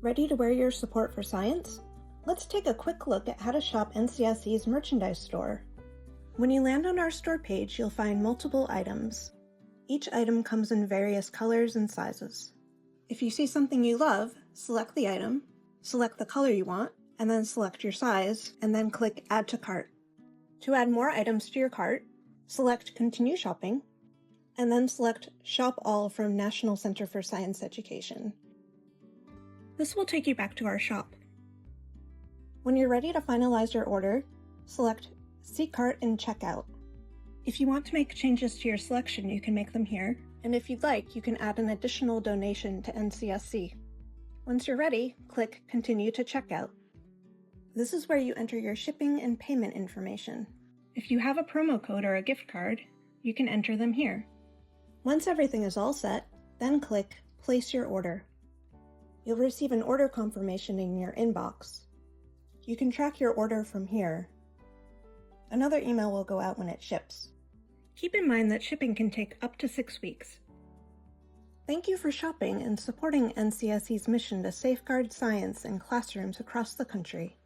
Ready to wear your support for science? Let's take a quick look at how to shop NCSE's merchandise store. When you land on our store page, you'll find multiple items. Each item comes in various colors and sizes. If you see something you love, select the item, select the color you want, and then select your size, and then click Add to Cart. To add more items to your cart, select Continue Shopping, and then select Shop All from National Center for Science Education. This will take you back to our shop. When you're ready to finalize your order, select See Cart and Checkout. If you want to make changes to your selection, you can make them here, and if you'd like, you can add an additional donation to NCSC. Once you're ready, click Continue to Checkout. This is where you enter your shipping and payment information. If you have a promo code or a gift card, you can enter them here. Once everything is all set, then click Place Your Order. You'll receive an order confirmation in your inbox. You can track your order from here. Another email will go out when it ships. Keep in mind that shipping can take up to 6 weeks. Thank you for shopping and supporting NCSE's mission to safeguard science in classrooms across the country.